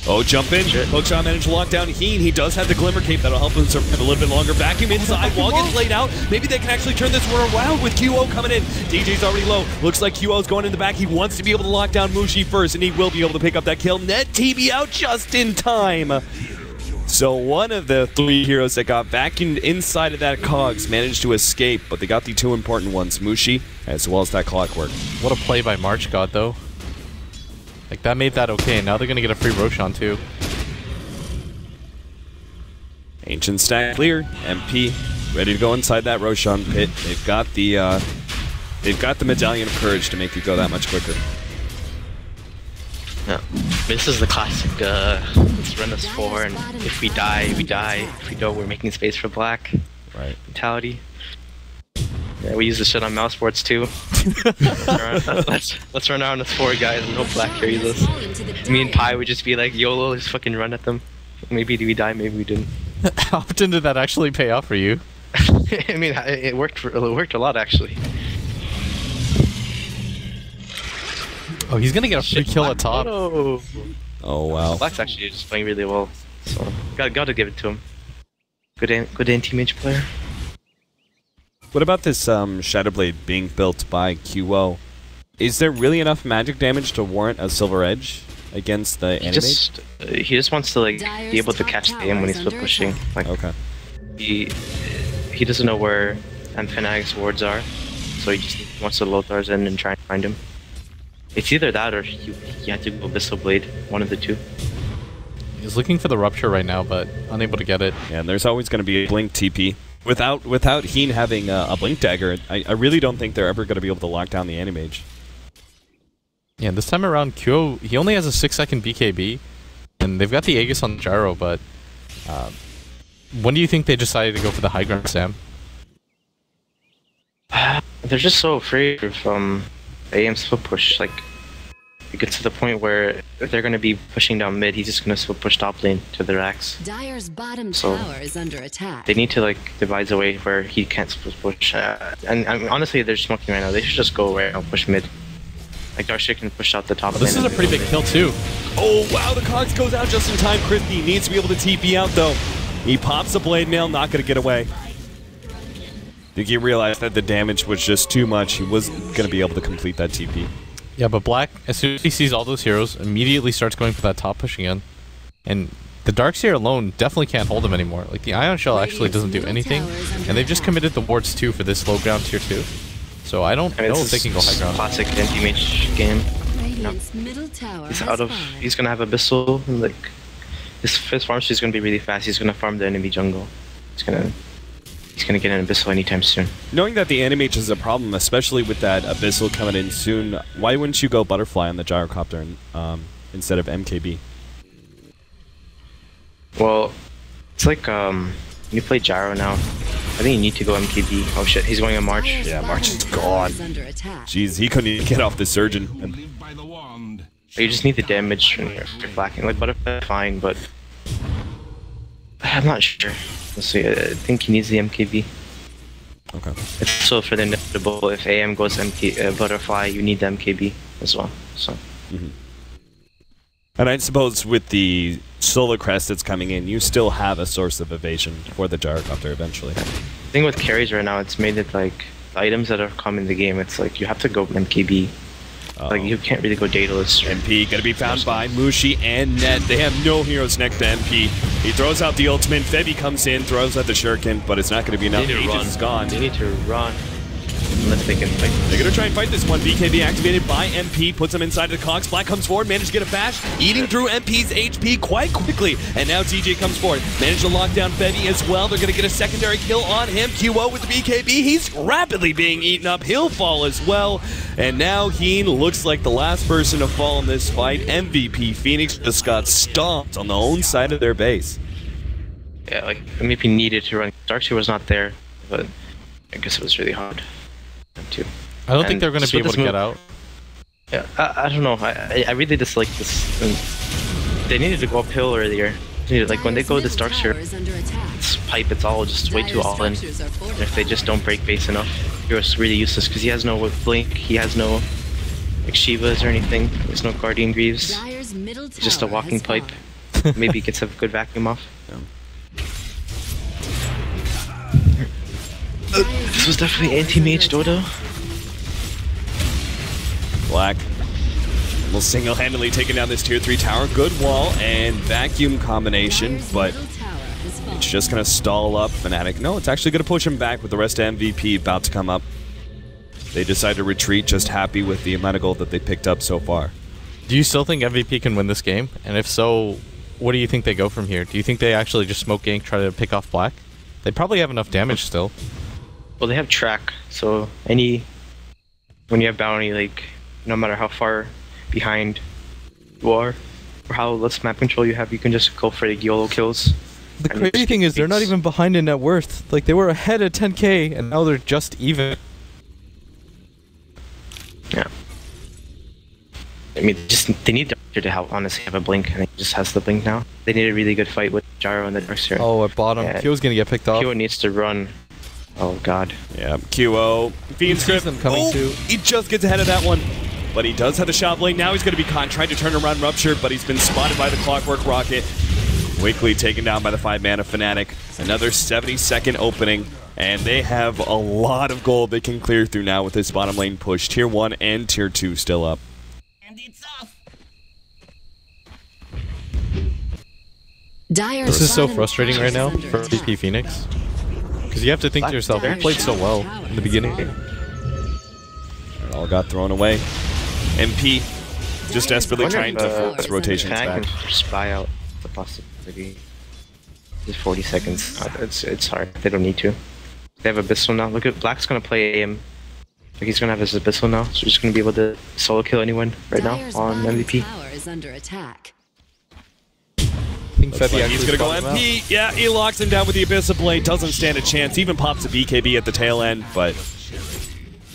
Oh, jump in. Hookshot managed to lock down Heen. He does have the Glimmer Cape. That'll help him survive a little bit longer. Vacuum inside. Wall gets laid out. Maybe they can actually turn this one around with QO coming in. DJ's already low. Looks like QO's going in the back. He wants to be able to lock down Mushi first, and he will be able to pick up that kill. Net TB out just in time. So one of the three heroes that got back inside of that cogs managed to escape, but they got the two important ones, Mushi, as well as that Clockwork. What a play by March God, though. Like, that made that okay, and now they're going to get a free Roshan, too. Ancient stack clear. MP ready to go inside that Roshan pit. They've got the Medallion of Courage to make you go that much quicker. Yeah. This is the classic, let's run this 4, and if we die, we die. If we don't, we're making space for Black. Right. Mentality. Yeah, we use this shit on mouse sports too. let's run around this 4 guys and hope Black carries us. Me and Pi would just be like, YOLO, just fucking run at them. Maybe we die, maybe we didn't. How often did that actually pay off for you? I mean, it worked a lot, actually. Oh, he's gonna get a free kill at top. Oh, wow. Black's actually just playing really well, so gotta give it to him. Good anti-mage player. What about this Shadowblade being built by QO? Is there really enough magic damage to warrant a Silver Edge against the Animate? He just wants to like be able to catch the aim when he's split pushing. Like, okay. He doesn't know where Fnatic's wards are, so he just wants to Lothar's in and try and find him. It's either that or he had to go Abyssal Blade, one of the two. He's looking for the Rupture right now, but unable to get it. Yeah, and there's always going to be a Blink TP. Without Heen having a Blink Dagger, I really don't think they're ever going to be able to lock down the Animage. Yeah, this time around, QO, he only has a 6-second BKB, and they've got the Aegis on Gyro, but when do you think they decided to go for the high ground, Sam? They're just so afraid of AM split push. Like, it gets to the point where if they're going to be pushing down mid, he's just going to split push top lane to the racks. Dire's bottom tower is under attack. They need to like devise a way where he can't split push. And I mean, honestly, they're smoking right now. They should just go right now, push mid. Like, Darkshade can push out the top lane. This is a pretty big kill too. Oh wow, the Cogs goes out just in time. Crispy needs to be able to TP out though. He pops the Blade Mail, not going to get away. I think he realized that the damage was just too much. He wasn't going to be able to complete that TP. Yeah, but Black, as soon as he sees all those heroes, immediately starts going for that top push again. And the Darkseer alone definitely can't hold him anymore. Like, the Ion Shell actually doesn't do anything, and they've just committed the wards too for this low ground tier 2. So I don't know if they can go high ground. Classic anti-mage game. Radiant's middle tower He's has out of. fallen. He's gonna have Abyssal. And like his farm speed is gonna be really fast. He's gonna farm the enemy jungle. He's gonna get an Abyssal anytime soon. Knowing that the enemy mage is a problem, especially with that Abyssal coming in soon, why wouldn't you go Butterfly on the Gyrocopter instead of MKB? Well, it's like you play Gyro now. I think you need to go MKB. Oh shit, he's going on March. Dire's Yeah, bottom March is tower gone. is under attack. Jeez, he couldn't even get off the Surgeon. Live by the wand. You just need the damage when you're flacking. Like Butterfly, fine, but I'm not sure. Let's see. I think he needs the MKB. Okay. It's so for the inevitable. If AM goes Butterfly, you need the MKB as well. So. And I suppose with the Solar Crest that's coming in, you still have a source of evasion for the Gyrocopter eventually. The thing with carries right now, it's made it like the items that have come in the game. It's like you have to go MKB. Like you can't really go Daedalus. MP gonna be found by Mushi and Net. They have no heroes next to MP. He throws out the ultimate. Febby comes in, throws out the Shuriken, but it's not gonna be enough. Aegis is gone. They need to run. Unless they can fight. They're gonna try and fight this one. BKB activated by MP, puts him inside the Cox. Black comes forward, managed to get a bash, eating through MP's HP quite quickly. And now TJ comes forward, managed to lock down Febby as well. They're gonna get a secondary kill on him. QO with the BKB. He's rapidly being eaten up. He'll fall as well. And now Heen looks like the last person to fall in this fight. MVP Phoenix just got stomped on the own side of their base. Yeah, like MVP needed to run. Darkseer was not there, but I guess it was really hard. Too. I don't think they're going to be able to get out. Yeah, I don't know. I really dislike this. They needed to go uphill earlier. Like when they go this Darkseer, it's pipe. It's all just way too all in. And if they just don't break base enough, it's really useless because he has no blink. He has no like Shivas or anything. There's no Guardian Greaves. It's just a walking pipe. Maybe he gets a good vacuum off. This was definitely anti-mage Dodo. Black will single-handedly taking down this tier 3 tower. Good wall and vacuum combination, but it's just going to stall up Fnatic. No, it's actually going to push him back with the rest of MVP about to come up. They decide to retreat, just happy with the amount of gold that they picked up so far. Do you still think MVP can win this game? And if so, what do you think they go from here? Do you think they actually just smoke gank, try to pick off Black? They probably have enough damage still. Well, they have track, so when you have bounty, like no matter how far behind you are or how less map control you have, you can just go for the YOLO kills. The crazy thing is they're not even behind in net worth. Like they were ahead at 10k and now they're just even. Yeah. I mean, they need Darkseer to help. Honestly, have a blink, and he just has the blink now. They need a really good fight with Gyro and the Darkseer. Oh, at bottom, yeah. Q's gonna get picked off. Q needs to run. Oh god. Yeah, QO. Fiend Script coming too. He just gets ahead of that one. But he does have the shot blade. Now he's going to be caught, trying to turn around Rupture, but he's been spotted by the Clockwork Rocket. Quickly taken down by the 5-mana Fnatic. Another 70-second opening, and they have a lot of gold they can clear through now with this bottom lane push. Tier 1 and Tier 2 still up. And it's off. This is so frustrating right now for MVP Phoenix. Because you have to think to yourself, they played so well in the beginning. It all got thrown away. MP just desperately trying to force rotations back. Can spy out the possibility. Just 40 seconds. It's hard. They don't need to. They have Abyssal now. Look at Black's gonna play AM. Like he's gonna have his Abyssal now, so he's just gonna be able to solo kill anyone right now on MVP. I think Febby He's gonna go MP. Yeah, he locks him down with the Abyssal Blade. Doesn't stand a chance. Even pops a BKB at the tail end, but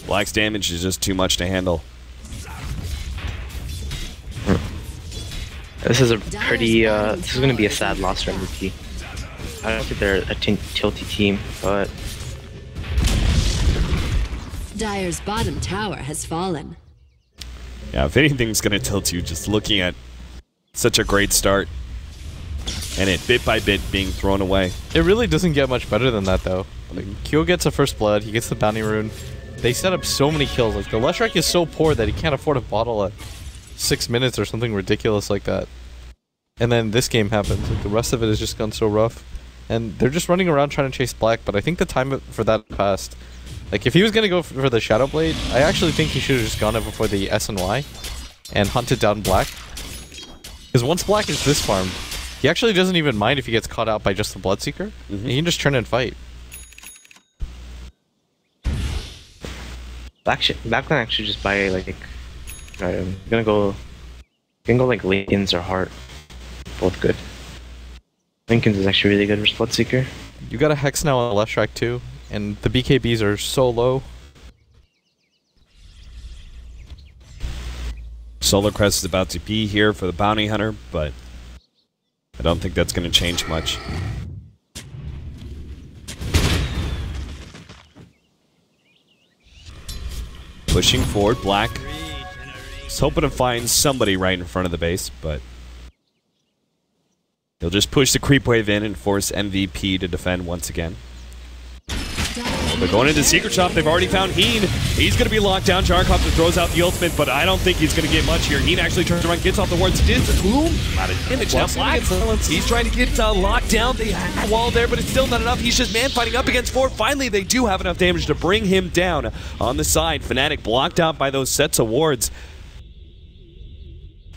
Black's damage is just too much to handle. This is a pretty. This is gonna be a sad loss for MVP. I don't think they're a tilty team, but Dire's bottom tower has fallen. Yeah, if anything's gonna tilt you, just looking at such a great start. And it, bit by bit, being thrown away. It really doesn't get much better than that, though. Like, Kyo gets a first blood, he gets the bounty rune. They set up so many kills. Like, the Leshrac is so poor that he can't afford a bottle at 6 minutes or something ridiculous like that. And then this game happens. Like, the rest of it has just gone so rough. And they're just running around trying to chase Black, but I think the time for that passed. Like, if he was going to go for the Shadow Blade, I actually think he should have just gone it before the S and Y. and hunted down Black. Because once Black is this farmed, he actually doesn't even mind if he gets caught out by just the Bloodseeker. He can just turn and fight. Black can actually just buy like. I'm gonna go. You can go like Lincoln's or Heart. Both good. Lincoln's is actually really good versus Bloodseeker. You got a Hex now on the left track too, and the BKBs are so low. Solar Crest is about to be here for the Bounty Hunter, but I don't think that's going to change much. Pushing forward, Black. He's hoping to find somebody right in front of the base, but he'll just push the creep wave in and force MVP to defend once again. They're going into Secret Shop. They've already found Heen. He's going to be locked down. Jarkopter throws out the ultimate, but I don't think he's going to get much here. Heen actually turns around, gets off the wards. Boom! Not a damage. Now Black, he's trying to get locked down. They have a wall there, but it's still not enough. He's just man fighting up against 4. Finally, they do have enough damage to bring him down on the side. Fnatic blocked out by those sets of wards.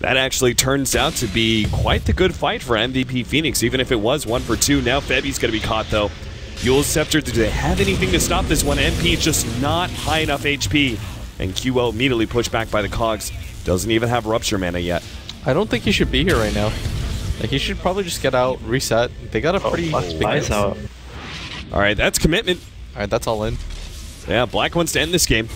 That actually turns out to be quite the good fight for MVP Phoenix, even if it was 1 for 2. Now Febi's going to be caught, though. Yule's Scepter, do they have anything to stop this one? MP is just not high enough HP. And QL immediately pushed back by the Cogs. Doesn't even have Rupture mana yet. I don't think he should be here right now. Like, he should probably just get out, reset. They got a pretty big hit. Out. Alright, that's commitment. Alright, that's all in. Yeah, Black wants to end this game.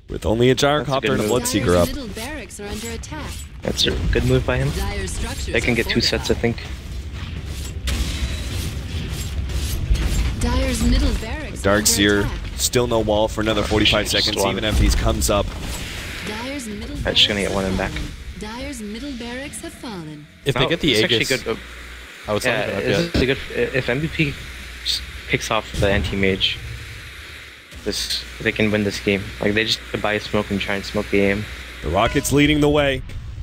With only a Gyrocopter and a Bloodseeker up. Middle barracks are under attack. That's a good move by him. Dire structures They can are get 2 sets, I think. Dire's middle barracks Darkseer, still no wall for another 45 seconds, Swan. even if he comes up. Dire's middle I'm just gonna get one in back. Dire's middle barracks have fallen. If they get the it's Aegis... actually good. I was Yeah, it's really good. If MVP just picks off the anti-mage, they can win this game. Like, they just buy a smoke and try and smoke the aim. The Rockets leading the way.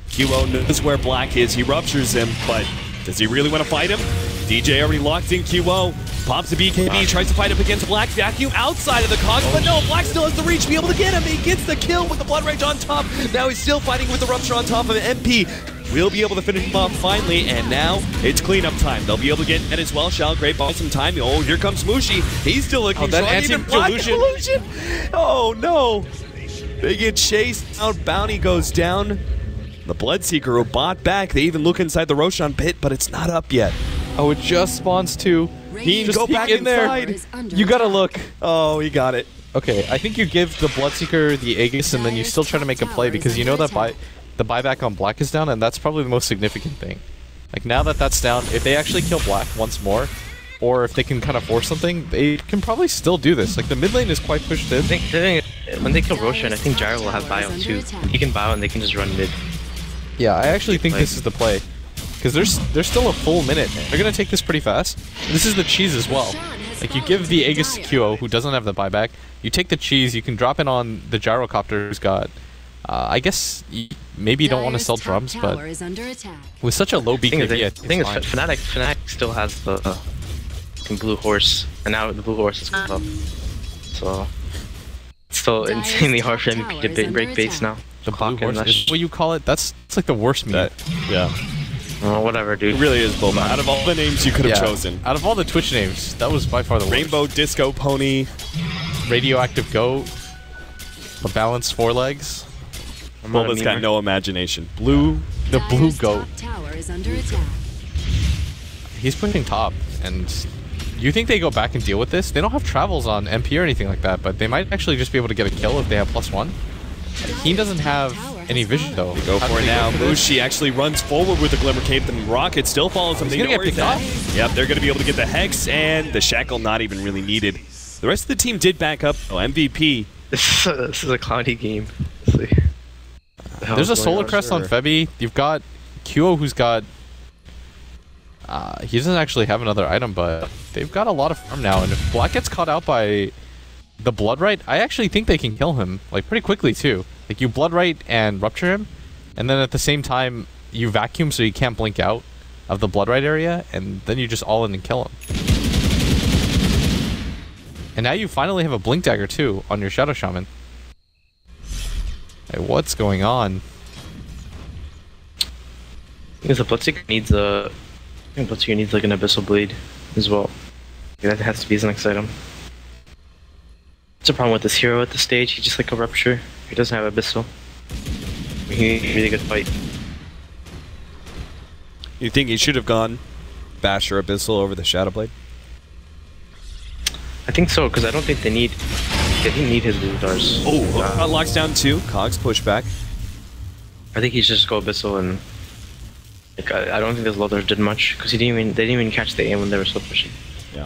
QO knows where Black is. He ruptures him, but does he really want to fight him? DJ already locked in QO. Pops the BKB, tries to fight up against Black. Vacuum outside of the Cogs, but no, Black still has the reach to be able to get him. He gets the kill with the Blood Rage on top. Now he's still fighting with the Rupture on top of MP. We'll be able to finish him off finally, and now it's cleanup time. They'll be able to get it as well. Shall Great ball some time. Oh, here comes Mushi. He's still looking that strong. Even Black illusion. Oh no! They get chased out. Bounty goes down. The Bloodseeker will bot back. They even look inside the Roshan pit, but it's not up yet. Oh, it just spawns 2. He Just go peek back in there. inside. You gotta look. Oh, he got it. Okay, I think you give the Bloodseeker the Aegis and then you still try to make a play because you know that the buyback on Black is down, and that's probably the most significant thing. Like, now that that's down, if they actually kill Black once more, or if they can kind of force something, they can probably still do this. Like, the mid lane is quite pushed in. I think when they kill Roshan, I think Gyro will have bio too. He can bio and they can just run mid. Yeah, I actually think this is the play. Because there's still a full minute. They're going to take this pretty fast. This is the cheese as well. Like, you give the Aegis to QO, who doesn't have the buyback. You take the cheese, you can drop it on the Gyrocopter, who's got... I guess maybe you don't want to sell drums, but with such a low BKB, the thing is, Fnatic still has the blue horse, and now the blue horse is cut off. So it's still insanely hard for MVP to break base now. The blue horse is what you call it? That's like the worst meme. Yeah. Oh, whatever, dude. It really is, Boba. Out of all the names you could have chosen. Out of all the Twitch names, that was by far the worst. Rainbow Disco Pony. Radioactive Goat. A balanced 4 legs. Boba's got no imagination. The blue goat. He's pushing top, and you think they go back and deal with this? They don't have travels on MP or anything like that, but they might actually just be able to get a kill if they have +1. He doesn't have any vision, though. Go for it now. Mushi actually runs forward with the Glimmer Cape, and Rocket still follows him. He's gonna get picked off. Yep, they're going to be able to get the Hex, and the Shackle not even really needed. The rest of the team did back up. Oh, MVP. This is a cloudy game. There's a Solar Crest on Febi. You've got QO, who's got... he doesn't actually have another item, but they've got a lot of farm now. And if Black gets caught out by the Bloodright, I actually think they can kill him, like, pretty quickly, too. Like, you Bloodright and Rupture him, and then at the same time, you Vacuum so you can't blink out of the Bloodright area, and then you just all in and kill him. And now you finally have a Blink Dagger, too, on your Shadow Shaman. Hey, what's going on? Because the Bloodseeker needs a... I think Bloodseeker needs like an Abyssal Blade as well. Yeah, that has to be his next item. That's a problem with this hero at this stage. He's just like a Rupture. He doesn't have Abyssal. He needs a really good fight. You think he should have gone Basher Abyssal over the Shadow Blade? I think so, because I don't think they need... They didn't need his Lutars. Oh, locks down 2. Cogs push back. I think he should just go Abyssal and... Like, I don't think his Lutars did much, because they didn't even catch the aim when they were still pushing. Yeah.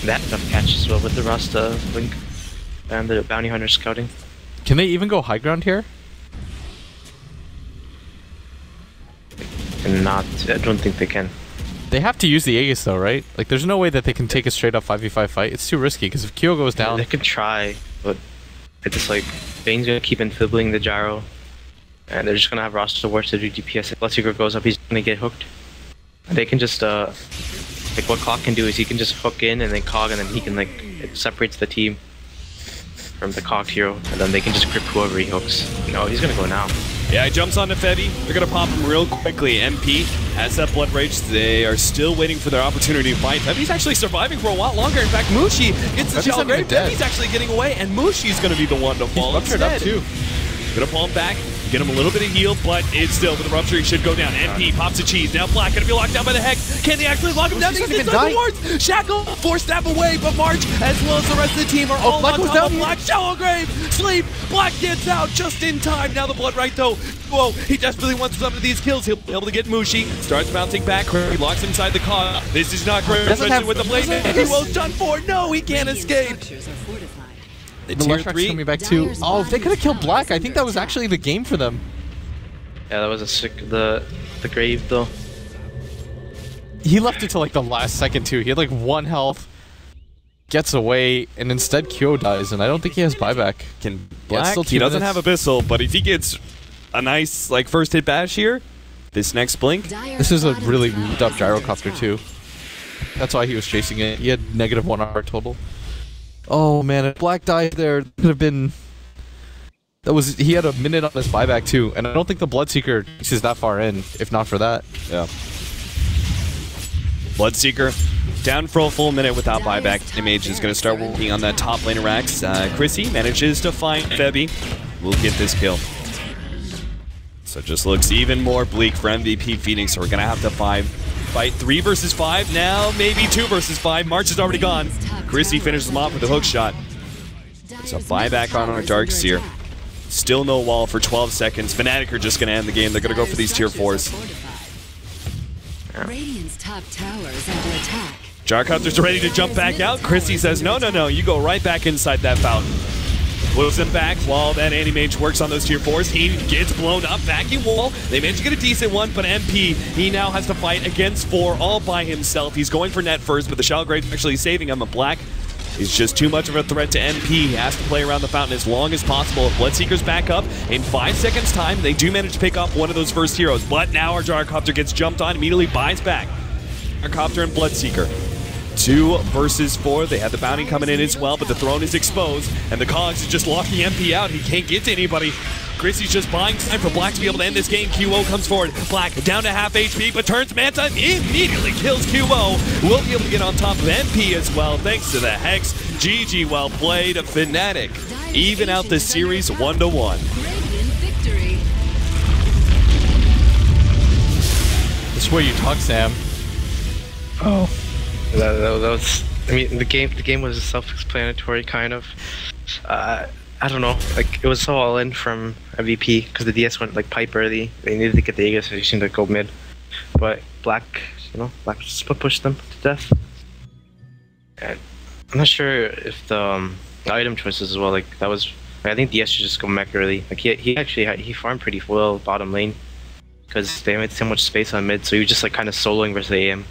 That tough catch as well with the Rasta Blink and the Bounty Hunter scouting. Can they even go high ground here? And not... I don't think they can. They have to use the Aegis though, right? Like, there's no way that they can take a straight up 5v5 fight. It's too risky, because if Kyo goes down... They could try, but it's just like... Bane's gonna keep enfibling the gyro. And they're just gonna have Rasta Wars to do DPS. If Bloodseeker goes up, he's gonna get hooked. And they can just, like, what Cog can do is he can just hook in and then Cog, and then he can, like... It separates the team from the Cog hero, and then they can just grip whoever he hooks. No, he's gonna go now. Yeah, he jumps onto Febby. They're going to pop him real quickly. MP has that Blood Rage. They are still waiting for their opportunity to fight. Febby's actually surviving for a while longer. In fact, Mushi gets the shell grave. Febby's actually getting away, and Mushi's going to be the one to fall instead. Up too. Going to pull him back, get him a little bit of heal, but it's still, with the Rupture, he should go down. MP pops a cheese. Now Black going to be locked down by the Hex. Can they actually lock him down? They get the wards. Shackle, 4-step away, but March, as well as the rest of the team, are all on top of Black. Shallow Grave, sleep. Black gets out just in time. Now the Blood Right, though. Whoa, he desperately wants some of these kills. He'll be able to get Mushi. Starts bouncing back. He locks inside the car. This is not great, especially with the blade. He was done for. No, he can't escape. The Lush Rack's coming back too. Oh, if they could have killed Black, I think that was actually the game for them. Yeah, that was a sick... The grave, though. He left it to like the last second too. He had like 1 health. Gets away, and instead Kyo dies, and I don't think he has buyback. Can Black, he doesn't have Abyssal, but if he gets a nice like first hit bash here, this next blink. This is a really moved up gyrocopter too. That's why he was chasing it. He had -1 hour total. Oh man, if Black died there, it could have been... He had a minute on his buyback too, and I don't think the Bloodseeker is that far in, if not for that. Yeah. Bloodseeker down for a full minute without buyback. Image is going to start working on that top lane of Rax. Chrissy manages to find Febby. We'll get this kill. So it just looks even more bleak for MVP Phoenix. So we're going to have to fight 3 versus 5. Now maybe 2 versus 5. March is already gone. Chrissy finishes him off with a hook shot. There's a buyback on our Darkseer. Still no wall for 12 seconds. Fnatic are just going to end the game. They're going to go for these tier 4s. Radiant's top tower is under attack. Jarcopter's ready to jump back out. Chrissy says, no, you go right back inside that fountain. Moves him back while that Anti-Mage works on those tier 4s. He gets blown up, vacuum wall. They manage to get a decent one, but MP, he now has to fight against 4 all by himself. He's going for net first, but the Shell Grave actually saving him. A Black is just too much of a threat to MP. He has to play around the fountain as long as possible. If Bloodseeker's back up, in 5 seconds time, they do manage to pick up one of those first heroes, but now our Jarcopter gets jumped on, immediately buys back. Jarcopter and Bloodseeker. 2 versus 4. They have the bounty coming in as well, but the throne is exposed, and the Cogs is just locking MP out. He can't get to anybody. Chrissy's just buying time for Black to be able to end this game. QO comes forward. Black down to half HP, but turns Manta, immediately kills QO. Will be able to get on top of MP as well, thanks to the Hex. GG, well played. Fnatic even out the series 1-1. This is where you talk, Sam. Oh. That was... I mean, the game was self-explanatory, kind of. I don't know. Like, it was so all in from MVP, because the DS went, like, pipe early. They needed to get the Aegis, so they seemed to go mid. But Black, Black just pushed them to death. And I'm not sure if the item choices as well, like, that was... I think DS should just go mech early. Like, he farmed pretty well bottom lane, because they had so much space on mid, so he was just, like, kind of soloing versus the AM.